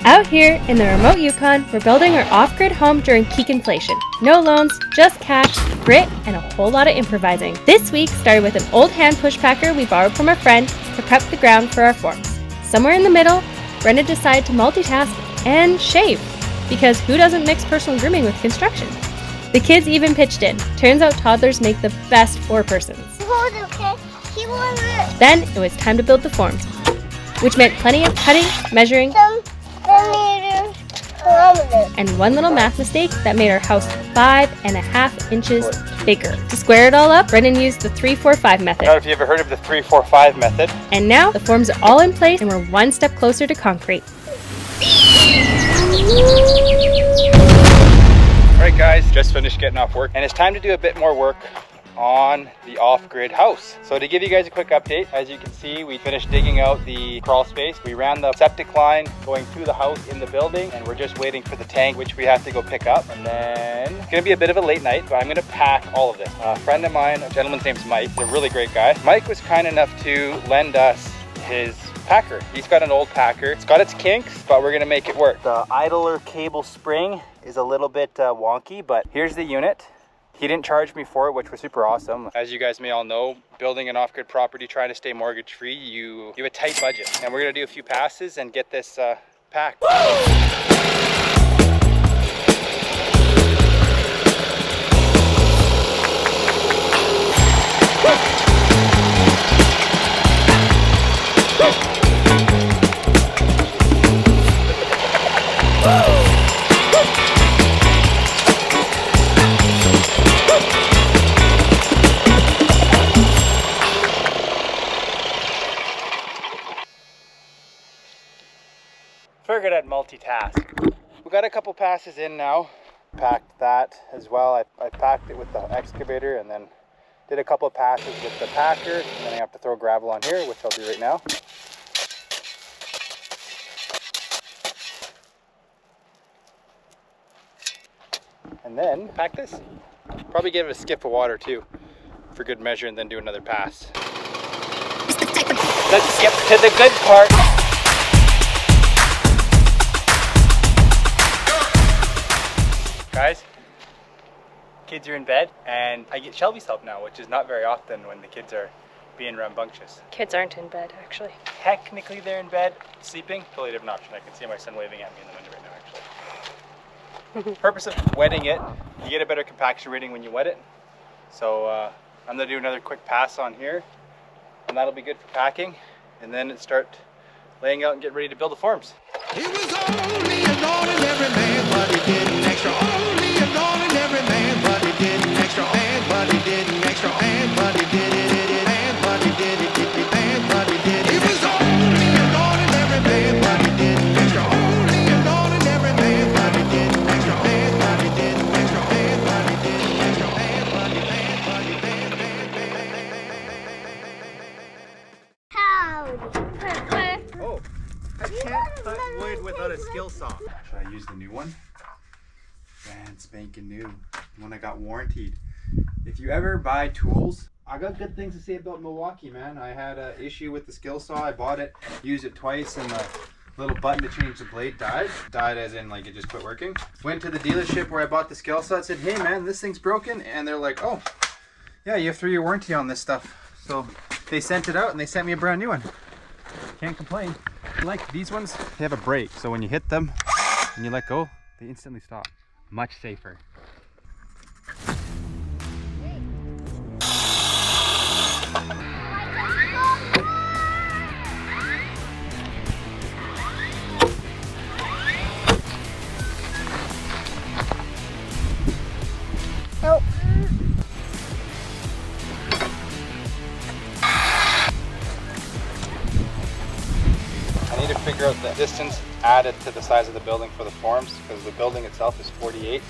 Out here in the remote Yukon, we're building our off-grid home during peak inflation. No loans, just cash, grit, and a whole lot of improvising. This week started with an old hand push packer we borrowed from a friend to prep the ground for our forms. Somewhere in the middle, Brendon decided to multitask and shave, because who doesn't mix personal grooming with construction? The kids even pitched in. Turns out toddlers make the best four-persons. Then it was time to build the forms, which meant plenty of cutting, measuring, and one little math mistake that made our house 5.5 inches bigger. To square it all up, Brendon used the 3-4-5 method. I don't know if you've ever heard of the 3-4-5 method. And now the forms are all in place and we're one step closer to concrete. Alright guys, just finished getting off work and it's time to do a bit more work on the off-grid house. So to give you guys a quick update, as you can see, we finished digging out the crawl space. We ran the septic line going through the house in the building and we're just waiting for the tank, which we have to go pick up. And then it's gonna be a bit of a late night, but I'm gonna pack all of this. A friend of mine, a gentleman's name's Mike, he's a really great guy. Mike was kind enough to lend us his packer. He's got an old packer. It's got its kinks, but we're gonna make it work. The idler cable spring is a little bit wonky, but here's the unit. He didn't charge me for it, which was super awesome. As you guys may all know, building an off-grid property, trying to stay mortgage free, you have a tight budget. And we're gonna do a few passes and get this packed. Figured I'd multitask. We got a couple passes in now. Packed that as well. I packed it with the excavator and then did a couple of passes with the packer. And then I have to throw gravel on here, which I'll do right now. And then pack this. Probably give it a skip of water too for good measure and then do another pass. Let's skip to the good part. Guys, kids are in bed and I get Shelby's help now, which is not very often when the kids are being rambunctious. Kids aren't in bed, actually. Technically they're in bed, sleeping, totally different option. I can see my son waving at me in the window right now, actually. Purpose of wetting it, you get a better compaction rating when you wet it. So I'm gonna do another quick pass on here and that'll be good for packing. And then start laying out and get ready to build the forms. It was only an ordinary man, but he did an extra. Only an ordinary man, but he did an extra. And but he did an extra. And but he did it. And but he did it. And but he did it. It was only an ordinary man, but he did an extra. Only an ordinary man, but he did an extra. And but he did an extra. And but he did an extra. And but he Oh, I can't cut wood without a skill saw. Should I use the new one? Brand spanking new. The one I got warranted. If you ever buy tools, I got good things to say about Milwaukee, man. I had an issue with the skill saw. I bought it, used it twice, and the little button to change the blade died. Died as in like it just quit working. Went to the dealership where I bought the skill saw and said, hey man, this thing's broken. And they're like, oh, yeah, you have 3-year warranty on this stuff. So they sent it out and they sent me a brand new one. Can't complain. Like these ones, they have a brake. So when you hit them and you let go, they instantly stop. Much safer. I need to figure out the distance added to the size of the building for the forms because the building itself is 48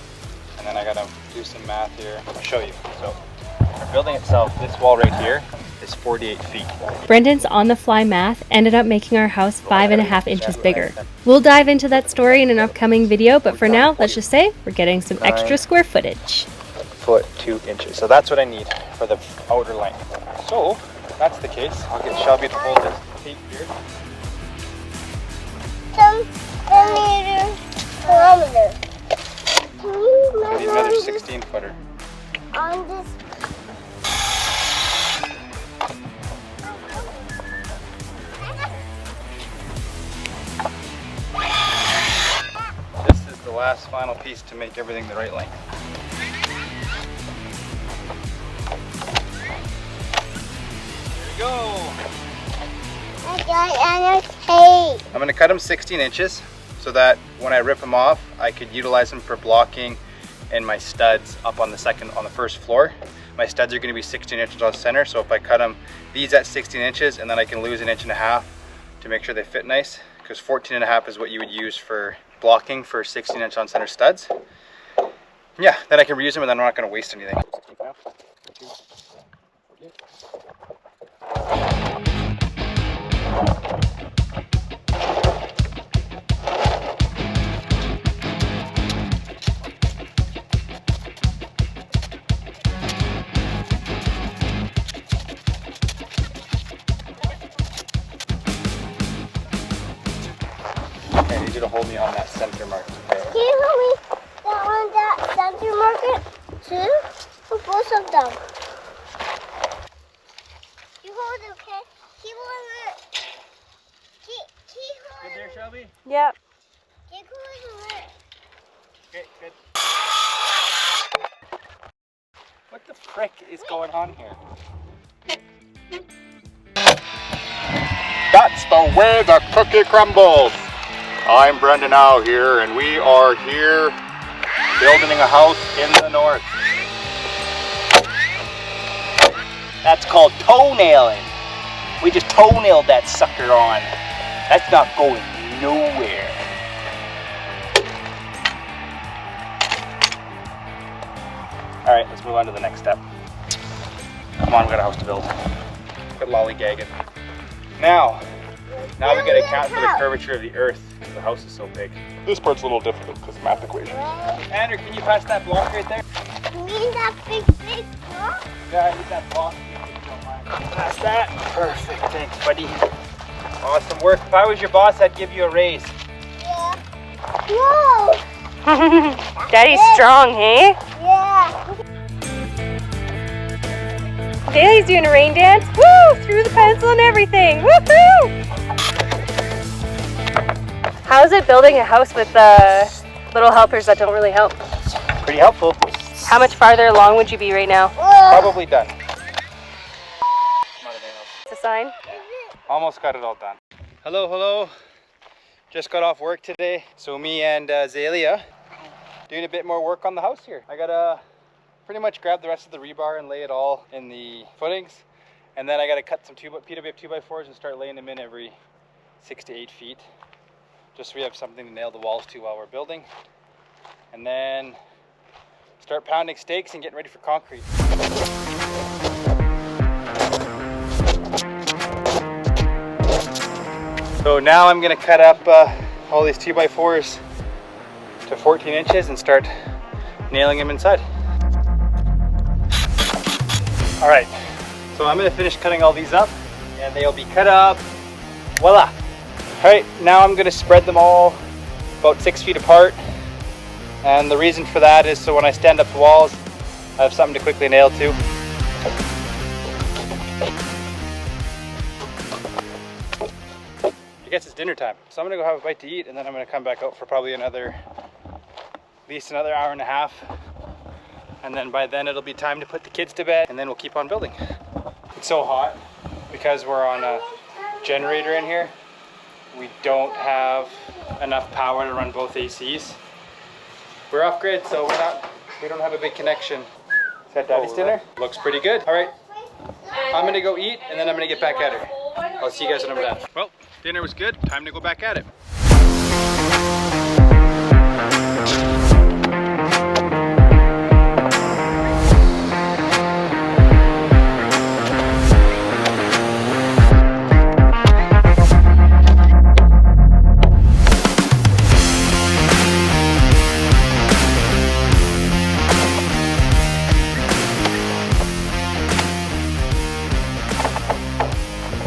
and then I gotta do some math here. I'll show you. So the building itself, this wall right here is 48 feet. Brendon's on-the-fly math ended up making our house 5.5 inches bigger. We'll dive into that story in an upcoming video, but for now, let's just say we're getting some extra square footage. Foot 2 inches. So that's what I need for the outer length. So if that's the case, I'll get Shelby to hold this tape here. 16-footer. On this. This is the last final piece to make everything the right length. There we go. I got annotate. I'm going to cut them 16 inches so that when I rip them off, I could utilize them for blocking in my studs up on the first floor. My studs are going to be 16 inches on center, so if I cut them these at 16 inches and then I can lose 1.5 inches to make sure they fit nice, because 14.5 is what you would use for blocking for 16-inch on center studs. Yeah, then I can reuse them and then I'm not going to waste anything. Okay, I need you to hold me on that center mark. Okay. Can you help me on that center market too? Or both of them? You hold it, okay? Keep holding it. Keep Good holding there, it. Shelby? Yep. Keep holding it. Okay, good. What the frick is going on here? That's the way the cookie crumbles. I'm Brendon now here, and we are here building a house in the north. That's called toenailing. We just toenailed that sucker on. That's not going nowhere. All right, let's move on to the next step. Come on, we got a house to build. Quit lollygagging. Now we got to account for the curvature of the earth. The house is so big. This part's a little difficult because math equation. Andrew, can you pass that block right there? You mean that big block? Yeah, I need that block. If you don't mind. Pass that. Perfect. Thanks, buddy. Awesome work. If I was your boss, I'd give you a raise. Yeah. Whoa! Daddy's strong, hey? Yeah. Daly's doing a rain dance. Woo! Through the pencil and everything. Woohoo! How's it building a house with little helpers that don't really help? Pretty helpful. How much farther along would you be right now? Probably done. It's a sign. Almost got it all done. Hello, hello. Just got off work today. So me and Zalia doing a bit more work on the house here. I gotta pretty much grab the rest of the rebar and lay it all in the footings. And then I gotta cut some PWF 2x4s and start laying them in every 6 to 8 feet. Just so we have something to nail the walls to while we're building. And then start pounding stakes and getting ready for concrete. So now I'm gonna cut up all these 2x4s to 14 inches and start nailing them inside. All right, so I'm gonna finish cutting all these up and they'll be cut up, voila. All right, now I'm gonna spread them all about 6 feet apart. And the reason for that is so when I stand up the walls, I have something to quickly nail to. I guess it's dinner time. So I'm gonna go have a bite to eat and then I'm gonna come back out for probably at least another hour and a half. And then by then it'll be time to put the kids to bed and then we'll keep on building. It's so hot because we're on a generator in here. We don't have enough power to run both ACs. We're off grid, so we don't have a big connection. Is that Daddy's dinner? Looks pretty good. All right, I'm gonna go eat and then I'm gonna get back at it. I'll see you guys when I'm done. Well, dinner was good. Time to go back at it.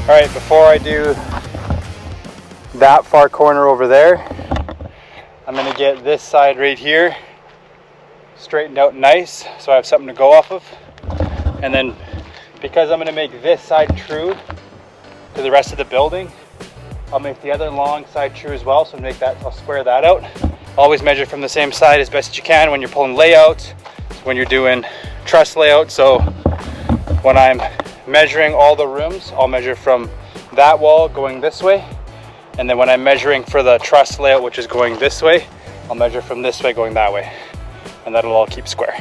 All right, before I do that far corner over there, I'm gonna get this side right here straightened out nice, so I have something to go off of. And then because I'm going to make this side true to the rest of the building, I'll make the other long side true as well. So I'll square that out. Always measure from the same side as best as you can when you're pulling layouts, when you're doing truss layout. So when I'm measuring all the rooms, I'll measure from that wall going this way. And then when I'm measuring for the truss layout, which is going this way, I'll measure from this way going that way. And that'll all keep square.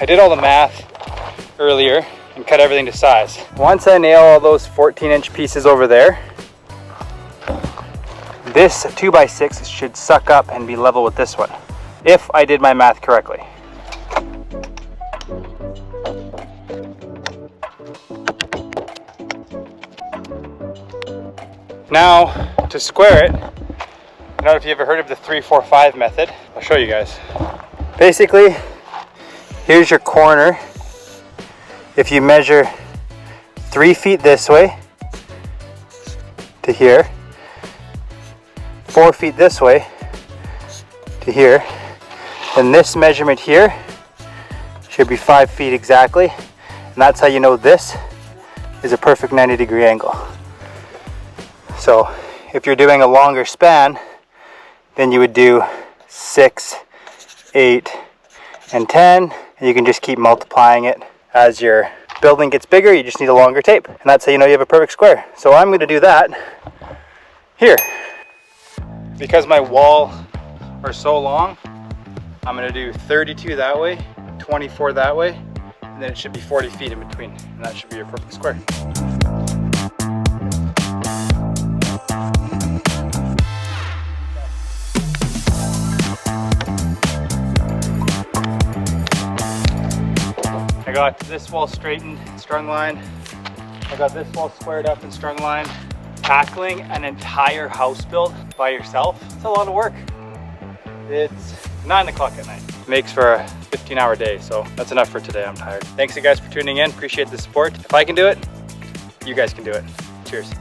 I did all the math earlier and cut everything to size. Once I nail all those 14-inch pieces over there, this 2x6 should suck up and be level with this one, if I did my math correctly. Now, to square it, I don't know if you ever heard of the 3-4-5 method. I'll show you guys. Basically, here's your corner. If you measure 3 feet this way to here, 4 feet this way to here, then this measurement here should be 5 feet exactly. And that's how you know this is a perfect 90-degree angle. So if you're doing a longer span, then you would do 6, 8, and 10, and you can just keep multiplying it. As your building gets bigger, you just need a longer tape, and that's how you know you have a perfect square. So I'm going to do that here. Because my walls are so long, I'm going to do 32 that way, 24 that way, and then it should be 40 feet in between, and that should be your perfect square. I got this wall straightened, strung line. I got this wall squared up and strung line. Tackling an entire house build by yourself, it's a lot of work. It's 9 o'clock at night. Makes for a 15-hour day, so that's enough for today. I'm tired. Thanks you guys for tuning in. Appreciate the support. If I can do it, you guys can do it. Cheers.